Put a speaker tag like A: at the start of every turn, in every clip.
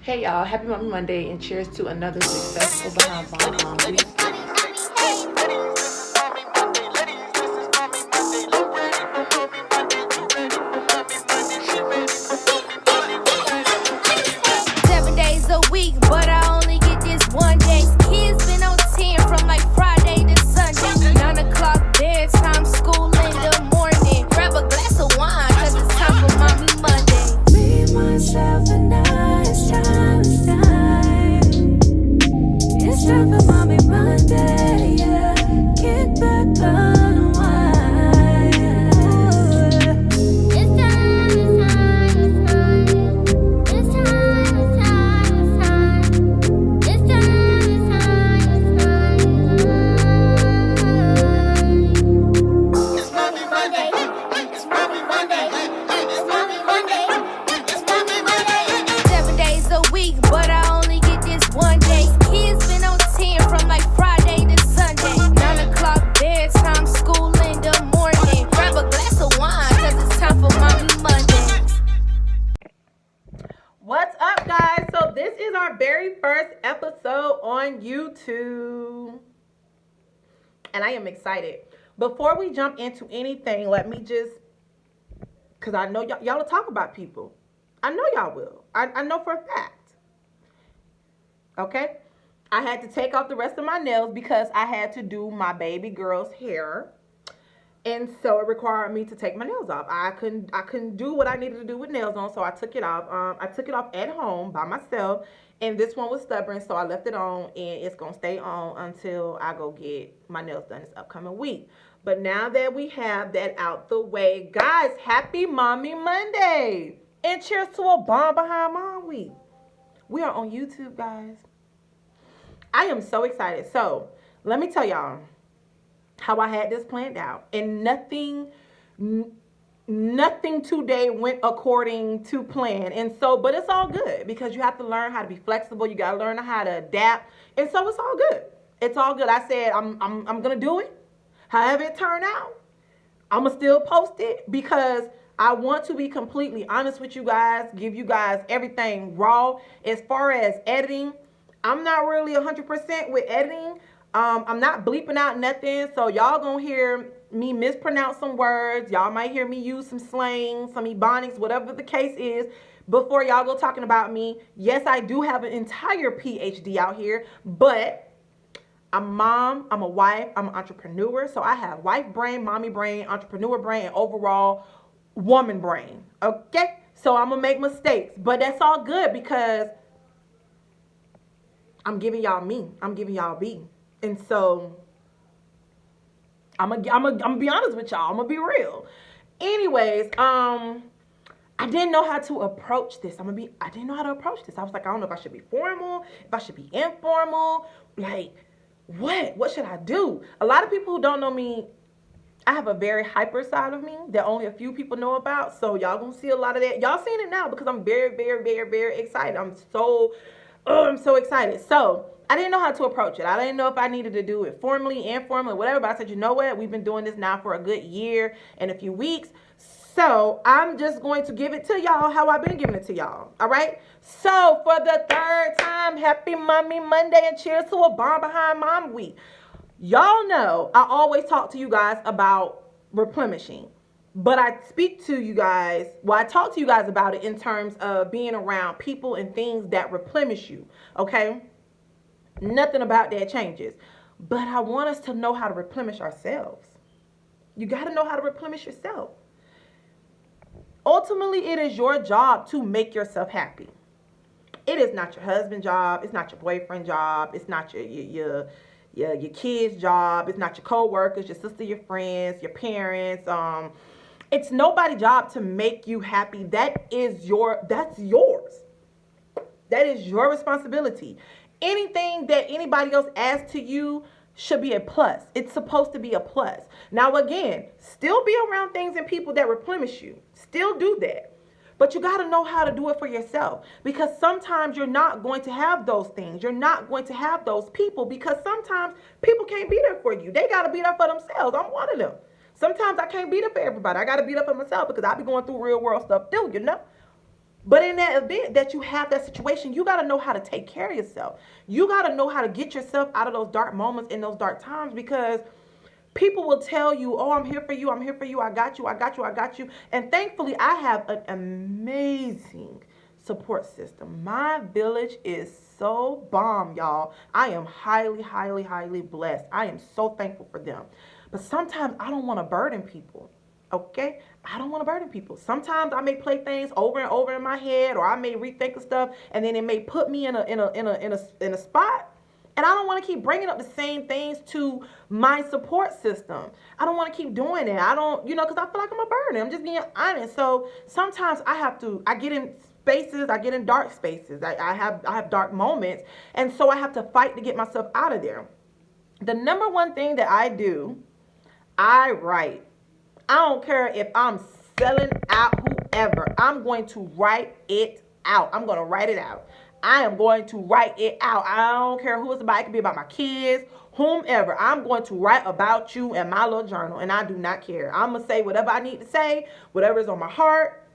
A: Hey y'all, happy Mommy Monday and cheers to another successful Behind Bomb week.
B: Seven days a week, but I only get this one day. Kids been on 10 from like Friday to Sunday. 9 o'clock bedtime, school in the morning. Grab a glass of wine, cause it's time for Mommy Monday. Me, myself, and I, it's time, it's time. It's time for Mommy Monday, yeah. Get back, unwind. It's time, it's time, it's time. It's time, it's time, it's time. It's time, it's time, it's time. It's Mommy Monday. It's Mommy Monday. It's Mommy Monday. It's Mommy Monday. 7 days a week, but I only get this one day. Kids been on 10 from like Friday to Sunday. 9 o'clock bedtime, school in the morning. Grab a glass of wine, cause it's time for Mommy Monday.
C: What's up, guys? So this is our very first episode on YouTube, and I am excited. Before we jump into anything, let me just, because I know y'all will talk about people. I know y'all will. I know for a fact. Okay? I had to take off the rest of my nails because I had to do my baby girl's hair. And so it required me to take my nails off. I couldn't do what I needed to do with nails on, so I took it off. I took it off at home by myself, and this one was stubborn, so I left it on, and it's gonna stay on until I go get my nails done this upcoming week. But now that we have that out the way, guys, happy Mommy Monday, and cheers to a bomb behind Mom Week. We are on YouTube, guys. I am so excited. So let me tell y'all how I had this planned out, and nothing today went according to plan. And so, but it's all good because you have to learn how to be flexible. You got to learn how to adapt, and so it's all good. It's all good. I said I'm gonna do it. However it turned out, I'm gonna still post it because I want to be completely honest with you guys, give you guys everything raw. As far as editing, I'm not really 100% with editing. I'm not bleeping out nothing, so y'all gonna hear me mispronounce some words. Y'all might hear me use some slang, some ebonics, whatever the case is, before y'all go talking about me. Yes, I do have an entire PhD out here, but I'm a mom, I'm a wife, I'm an entrepreneur, so I have wife brain, mommy brain, entrepreneur brain, and overall woman brain, okay? So I'm gonna make mistakes, but that's all good because I'm giving y'all me. I'm giving y'all B. And so I'm gonna be honest with y'all. I'm gonna be real. Anyways, I didn't know how to approach this. I didn't know how to approach this. I was like, I don't know if I should be formal, if I should be informal. Like, what should I do? A lot of people who don't know me, I have a very hyper side of me that only a few people know about. So y'all gonna see a lot of that. Y'all seeing it now because I'm very, very, very, very excited. I'm so excited. So I didn't know how to approach it. I didn't know if I needed to do it formally, informally, whatever. But I said, you know what? We've been doing this now for a good year and a few weeks. So I'm just going to give it to y'all how I've been giving it to y'all. All right? So for the third time, happy Mommy Monday and cheers to a bomb behind Mom Week. Y'all know I always talk to you guys about replenishing. But I speak to you guys, I talk to you guys about it in terms of being around people and things that replenish you, okay? Nothing about that changes. But I want us to know how to replenish ourselves. You got to know how to replenish yourself. Ultimately, it is your job to make yourself happy. It is not your husband's job. It's not your boyfriend's job. It's not your kid's job. It's not your co-workers, your sister, your friends, your parents. It's nobody's job to make you happy. That's yours. That is your responsibility. Anything that anybody else adds to you should be a plus. It's supposed to be a plus. Now, again, still be around things and people that replenish you. Still do that. But you got to know how to do it for yourself, because sometimes you're not going to have those things. You're not going to have those people, because sometimes people can't be there for you. They got to be there for themselves. I'm one of them. Sometimes I can't be there for everybody. I got to be there for myself because I be going through real world stuff too, you know. But in that event that you have that situation, you got to know how to take care of yourself. You got to know how to get yourself out of those dark moments in those dark times, because people will tell you, oh, I'm here for you. I'm here for you. I got you. I got you. I got you. And thankfully, I have an amazing support system. My village is so bomb, y'all. I am highly, highly, highly blessed. I am so thankful for them. But sometimes I don't want to burden people. Okay? I don't want to burden people. Sometimes I may play things over and over in my head, or I may rethink of stuff, and then it may put me in a spot. And I don't want to keep bringing up the same things to my support system. I don't want to keep doing it. I don't, because I feel like I'm a burden. I'm just being honest. So sometimes I get in spaces, I get in dark spaces. I have dark moments. And so I have to fight to get myself out of there. The number one thing that I do, I write. I don't care if I'm selling out whoever. I'm going to write it out. I'm going to write it out. I am going to write it out. I don't care who it's about. It could be about my kids, whomever. I'm going to write about you in my little journal, and I do not care. I'm going to say whatever I need to say, whatever is on my heart.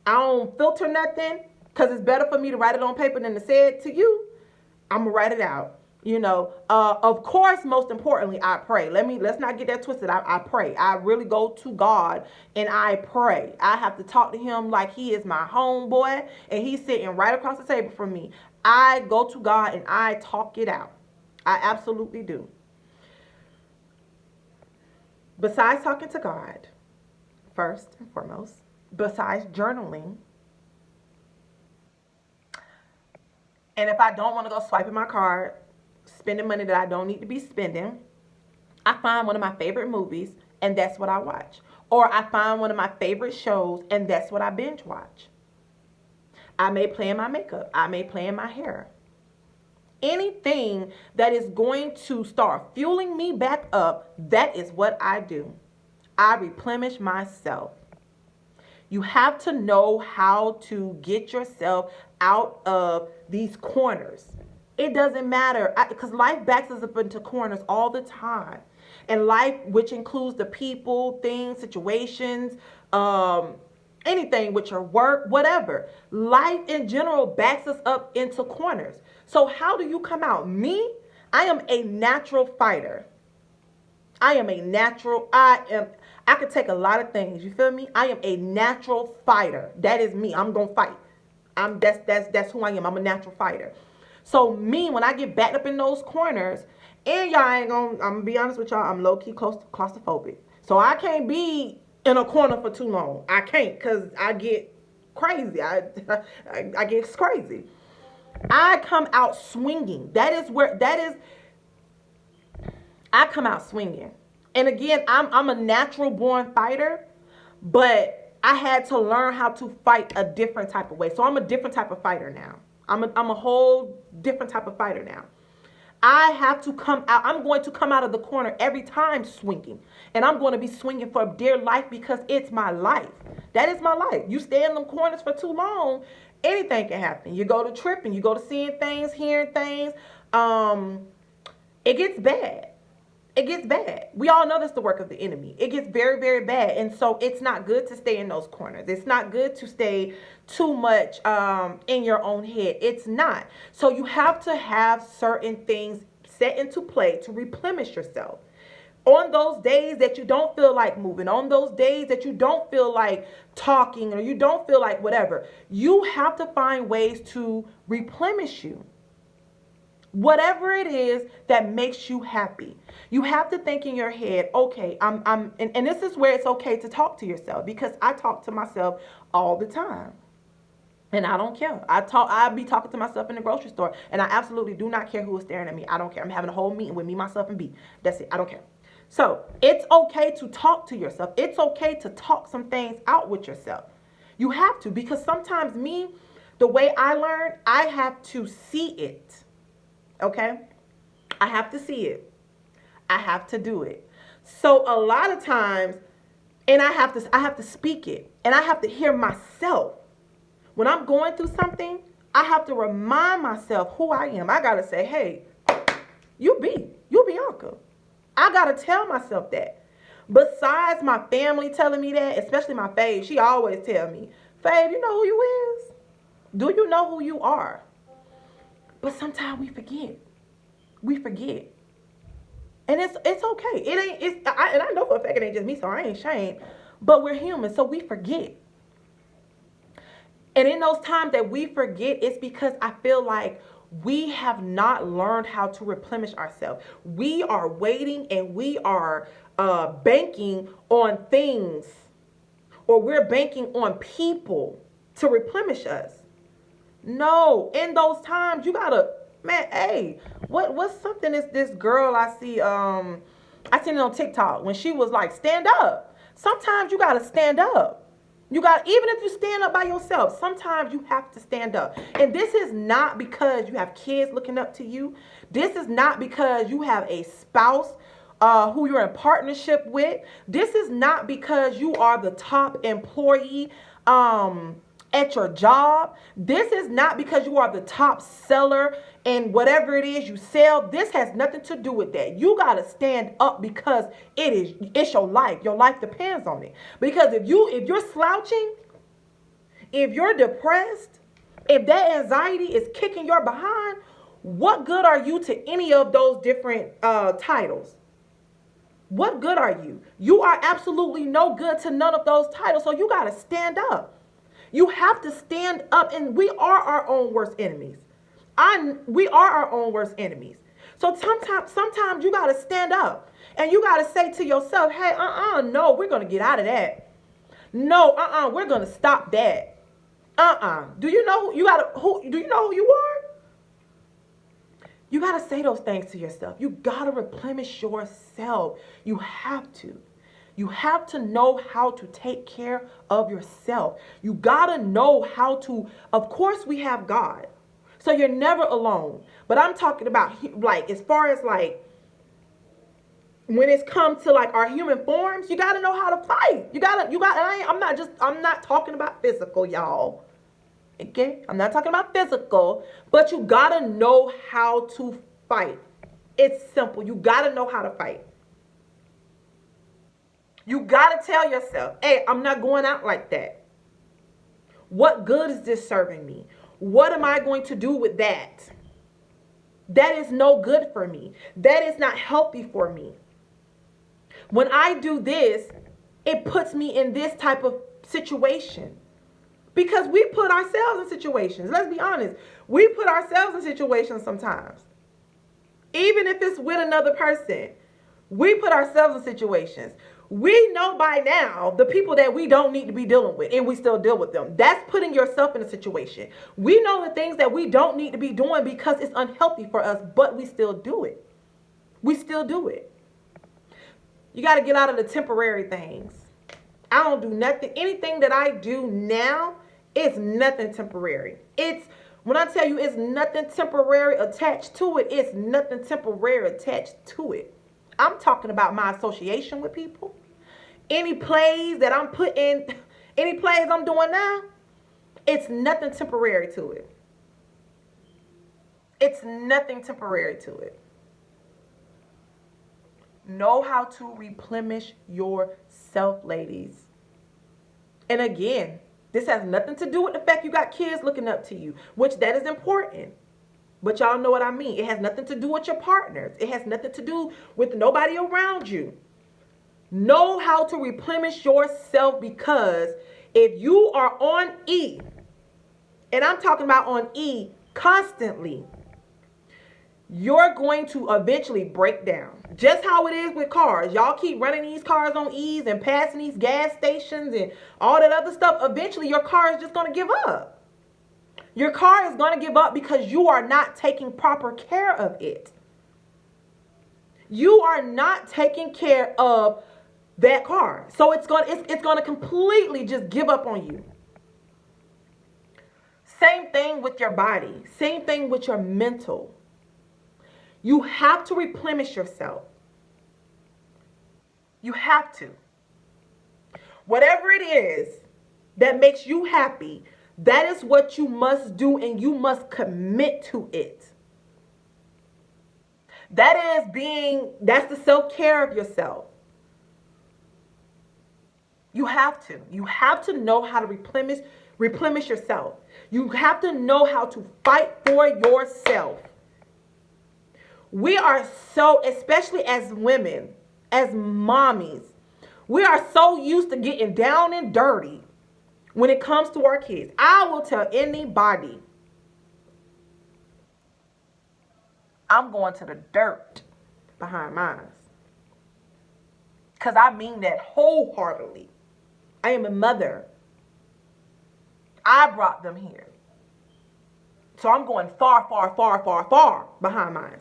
C: I don't filter nothing, because it's better for me to write it on paper than to say it to you. I'm going to write it out. Of course, most importantly, I pray. Let's not get that twisted. I pray. I really go to God and I pray. I have to talk to him like he is my homeboy and he's sitting right across the table from me. I go to God and I talk it out. I absolutely do. Besides talking to God, first and foremost, besides journaling, and if I don't want to go swiping my card, spending money that I don't need to be spending, I find one of my favorite movies and that's what I watch. Or I find one of my favorite shows and that's what I binge watch. I may play in my makeup. I may play in my hair. Anything that is going to start fueling me back up, that is what I do. I replenish myself. You have to know how to get yourself out of these corners. It doesn't matter, because life backs us up into corners all the time. And life, which includes the people, things, situations, anything with your work, whatever. Life in general backs us up into corners. So how do you come out? Me, I am a natural fighter. I could take a lot of things. You feel me? I am a natural fighter. That is me. I'm going to fight. That's who I am. I'm a natural fighter. So me, when I get backed up in those corners, and I'm gonna be honest with y'all, I'm low-key claustrophobic. So I can't be in a corner for too long. I can't, because I get crazy. I get crazy. I come out swinging. I come out swinging. And again, I'm a natural born fighter, but I had to learn how to fight a different type of way. So I'm a different type of fighter now. I'm a whole different type of fighter now. I have to come out. I'm going to come out of the corner every time swinging. And I'm going to be swinging for dear life because it's my life. That is my life. You stay in them corners for too long, anything can happen. You go to tripping. You go to seeing things, hearing things. It gets bad. It gets bad. We all know that's the work of the enemy. It gets very, very bad. And so it's not good to stay in those corners. It's not good to stay too much in your own head. It's not. So you have to have certain things set into play to replenish yourself. On those days that you don't feel like moving, on those days that you don't feel like talking, or you don't feel like whatever, you have to find ways to replenish you. Whatever it is that makes you happy, you have to think in your head, okay, and this is where it's okay to talk to yourself, because I talk to myself all the time. And I don't care. I be talking to myself in the grocery store, and I absolutely do not care who is staring at me. I don't care. I'm having a whole meeting with me, myself, and B. That's it. I don't care. So it's okay to talk to yourself. It's okay to talk some things out with yourself. You have to, because sometimes the way I learn, I have to see it. Okay? I have to see it. I have to do it. So a lot of times, and I have to speak it, and I have to hear myself. When I'm going through something, I have to remind myself who I am. I got to say, hey, you Bianca. I got to tell myself that. Besides my family telling me that, especially my Fave, she always tell me, Fave, you know who you is? Do you know who you are? But sometimes we forget. We forget. And it's okay. It ain't and I know for a fact it ain't just me, so I ain't ashamed. But we're human, so we forget. And in those times that we forget, it's because I feel like we have not learned how to replenish ourselves. We are waiting and we are banking on things, or we're banking on people to replenish us. No, in those times you gotta, man. Hey, what's something is this girl I see? I seen it on TikTok when she was like, stand up. Sometimes you gotta stand up. You got, even if you stand up by yourself, sometimes you have to stand up. And this is not because you have kids looking up to you. This is not because you have a spouse who you're in partnership with. This is not because you are the top employee at your job. This is not because you are the top seller and whatever it is you sell. This has nothing to do with that. You got to stand up because it's your life. Your life depends on it. Because if you're slouching, if you're depressed, if that anxiety is kicking your behind, what good are you to any of those different titles? What good are you? You are absolutely no good to none of those titles. So you got to stand up. You have to stand up, and we are our own worst enemies. We are our own worst enemies. So sometimes you got to stand up and you got to say to yourself, hey, no, we're going to get out of that. No, we're going to stop that. Do you know do you know who you are? You got to say those things to yourself. You got to replenish yourself. You have to. You have to know how to take care of yourself. You got to know how to, of course we have God. So you're never alone. But I'm talking about like, as far as like, when it's come to like our human forms, you got to know how to fight. I'm not talking about physical, y'all. Okay? I'm not talking about physical, but you got to know how to fight. It's simple. You got to know how to fight. You got to tell yourself, hey, I'm not going out like that. What good is this serving me? What am I going to do with that? That is no good for me. That is not healthy for me. When I do this, it puts me in this type of situation. Because we put ourselves in situations. Let's be honest. We put ourselves in situations sometimes. Even if it's with another person, we put ourselves in situations. We know by now the people that we don't need to be dealing with, and we still deal with them. That's putting yourself in a situation. We know the things that we don't need to be doing because it's unhealthy for us, but we still do it. We still do it. You got to get out of the temporary things. I don't do nothing. Anything that I do now, it's nothing temporary. When I tell you it's nothing temporary attached to it, it's nothing temporary attached to it. I'm talking about my association with people. Any plays that I'm putting, any plays I'm doing now, it's nothing temporary to it. It's nothing temporary to it. Know how to replenish yourself, ladies. And again, this has nothing to do with the fact you got kids looking up to you, which that is important. But y'all know what I mean. It has nothing to do with your partners. It has nothing to do with nobody around you. Know how to replenish yourself, because if you are on E, and I'm talking about on E constantly, you're going to eventually break down. Just how it is with cars. Y'all keep running these cars on E's and passing these gas stations and all that other stuff. Eventually your car is just going to give up. Your car is going to give up because you are not taking proper care of it. You are not taking care of that car. So it's going to completely just give up on you. Same thing with your body. Same thing with your mental. You have to replenish yourself. You have to. Whatever it is that makes you happy, that is what you must do, and you must commit to it. That's the self-care of yourself. You have to know how to replenish yourself. You have to know how to fight for yourself. We are so, especially as women, as mommies, we are so used to getting down and dirty when it comes to our kids. I will tell anybody, I'm going to the dirt behind mine. Because I mean that wholeheartedly. I am a mother. I brought them here. So I'm going far, far, far, far, far behind mine.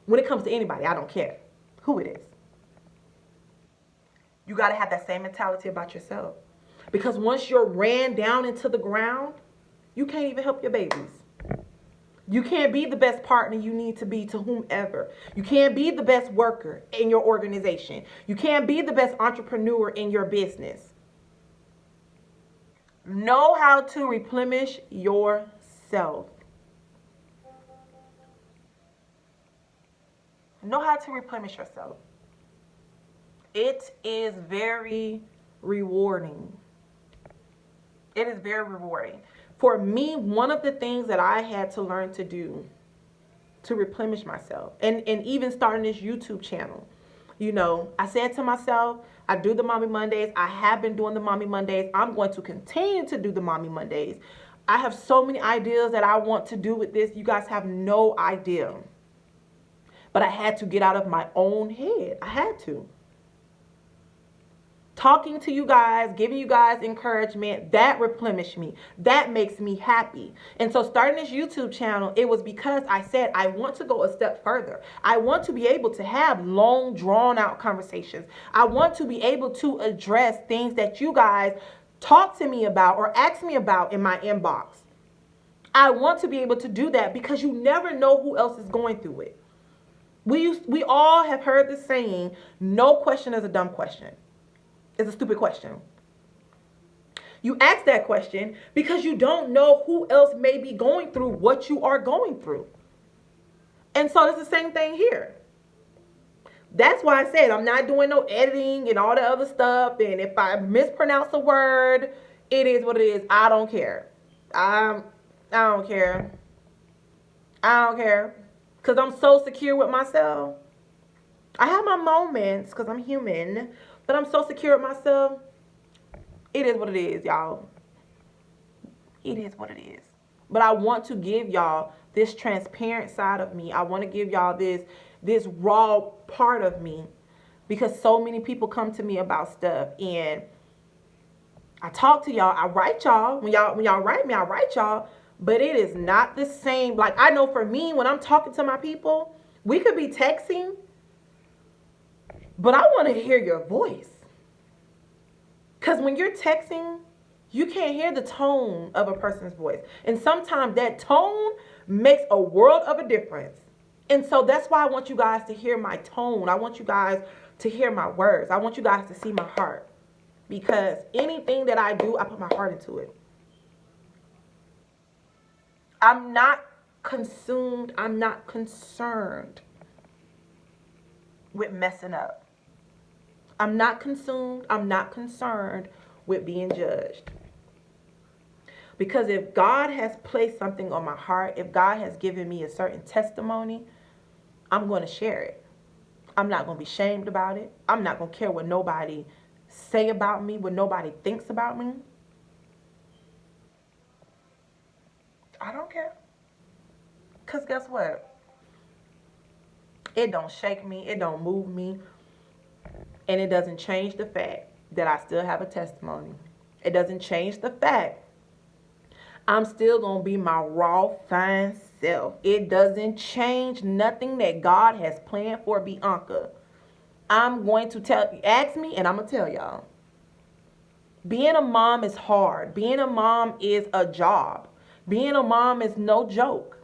C: When it comes to anybody, I don't care who it is. You got to have that same mentality about yourself. Because once you're ran down into the ground, you can't even help your babies. You can't be the best partner you need to be to whomever. You can't be the best worker in your organization. You can't be the best entrepreneur in your business. Know how to replenish yourself. Know how to replenish yourself. It is very rewarding. It is very rewarding. For me, one of the things that I had to learn to do to replenish myself, and even starting this YouTube channel, you know, I said to myself, I do the Mommy Mondays. I have been doing the Mommy Mondays. I'm going to continue to do the Mommy Mondays. I have so many ideas that I want to do with this. You guys have no idea. But I had to get out of my own head. I had to. Talking to you guys, giving you guys encouragement, that replenished me. That makes me happy. And so starting this YouTube channel, it was because I said I want to go a step further. I want to be able to have long, drawn out conversations. I want to be able to address things that you guys talk to me about or ask me about in my inbox. I want to be able to do that because you never know who else is going through it. We all have heard the saying, no question is a dumb question. It's a stupid question. You ask that question because you don't know who else may be going through what you are going through. And so it's the same thing here. That's why I said I'm not doing no editing and all the other stuff. And if I mispronounce a word, it is what it is. I don't care. I don't care. I don't care. Because I'm so secure with myself. I have my moments because I'm human. But I'm so secure with myself. It is what it is, y'all. It is what it is. But I want to give y'all this transparent side of me. I want to give y'all this raw part of me. Because so many people come to me about stuff. And I talk to y'all. I write y'all. When y'all write me, I write y'all. But it is not the same. Like, I know for me, when I'm talking to my people, we could be texting. But I want to hear your voice. Because when you're texting, you can't hear the tone of a person's voice. And sometimes that tone makes a world of a difference. And so that's why I want you guys to hear my tone. I want you guys to hear my words. I want you guys to see my heart. Because anything that I do, I put my heart into it. I'm not consumed. I'm not concerned with messing up. I'm not consumed. I'm not concerned with being judged. Because if God has placed something on my heart, if God has given me a certain testimony, I'm going to share it. I'm not going to be shamed about it. I'm not going to care what nobody say about me, what nobody thinks about me. I don't care. Because guess what? It don't shake me. It don't move me. And it doesn't change the fact that I still have a testimony. It doesn't change the fact I'm still going to be my raw, fine self. It doesn't change nothing that God has planned for Bianca. I'm going to ask me and I'm going to tell y'all. Being a mom is hard. Being a mom is a job. Being a mom is no joke.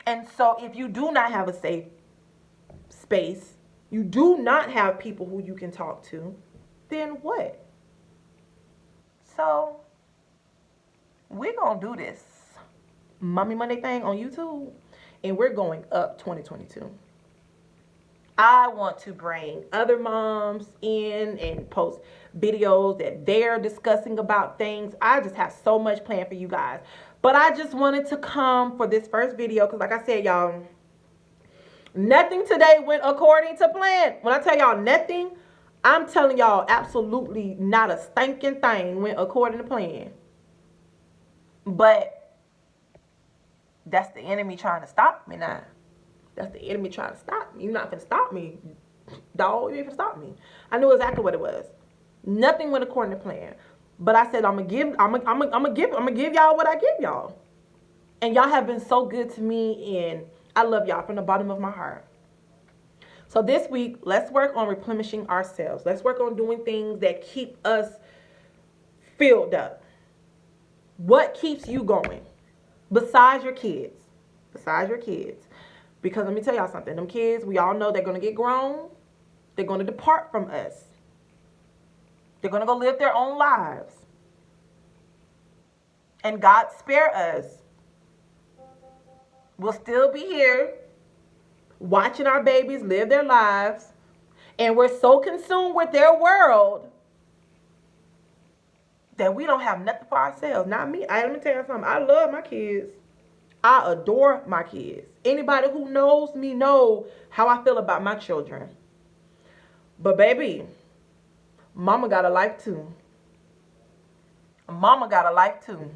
C: And so if you do not have a safe space, you do not have people who you can talk to, then what? So, we're going to do this Mommy Monday thing on YouTube, and we're going up 2022. I want to bring other moms in and post videos that they're discussing about things. I just have so much planned for you guys. But I just wanted to come for this first video because, like I said, y'all, nothing today went according to plan. When I tell y'all nothing, I'm telling y'all absolutely not a stinking thing went according to plan. But that's the enemy trying to stop me now. That's the enemy trying to stop me. You're not gonna stop me, dog. You ain't gonna stop me. I knew exactly what it was. Nothing went according to plan. But I said I'm gonna give y'all what I give y'all. And y'all have been so good to me, and I love y'all from the bottom of my heart. So this week, let's work on replenishing ourselves. Let's work on doing things that keep us filled up. What keeps you going? Besides your kids. Besides your kids. Because let me tell y'all something. Them kids, we all know they're going to get grown. They're going to depart from us. They're going to go live their own lives. And God spare us. We'll still be here watching our babies live their lives. And we're so consumed with their world that we don't have nothing for ourselves. Not me. Let me tell you something. I love my kids. I adore my kids. Anybody who knows me know how I feel about my children. But baby, mama got a life too. Mama got a life too.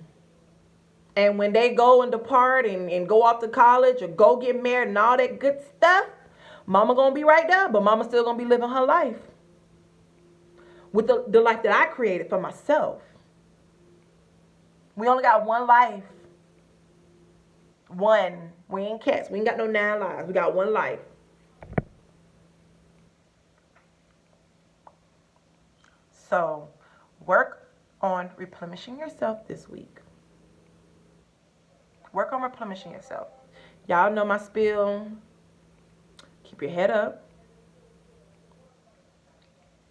C: And when they go and depart and go off to college or go get married and all that good stuff, mama gonna be right there, but mama still gonna be living her life. With the life that I created for myself. We only got one life. One. We ain't cats. We ain't got no 9 lives. We got one life. So, work on replenishing yourself this week. Work on replenishing yourself. Y'all know my spiel. Keep your head up.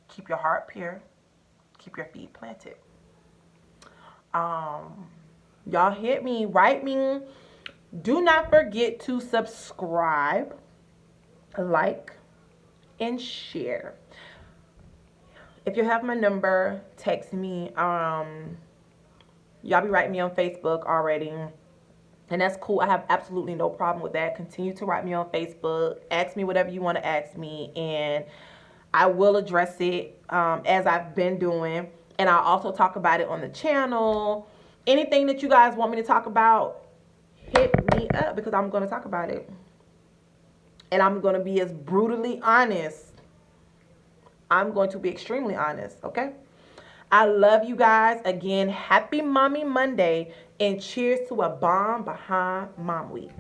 C: Keep your heart pure. Keep your feet planted. Y'all hit me. Write me. Do not forget to subscribe, like, and share. If you have my number, text me. Y'all be writing me on Facebook already. And that's cool. I have absolutely no problem with that. Continue to write me on Facebook. Ask me whatever you want to ask me. And I will address it as I've been doing. And I'll also talk about it on the channel. Anything that you guys want me to talk about, hit me up because I'm going to talk about it. And I'm going to be as brutally honest. I'm going to be extremely honest, okay? I love you guys. Again, happy Mommy Monday. And cheers to a bomb behind Mom Week.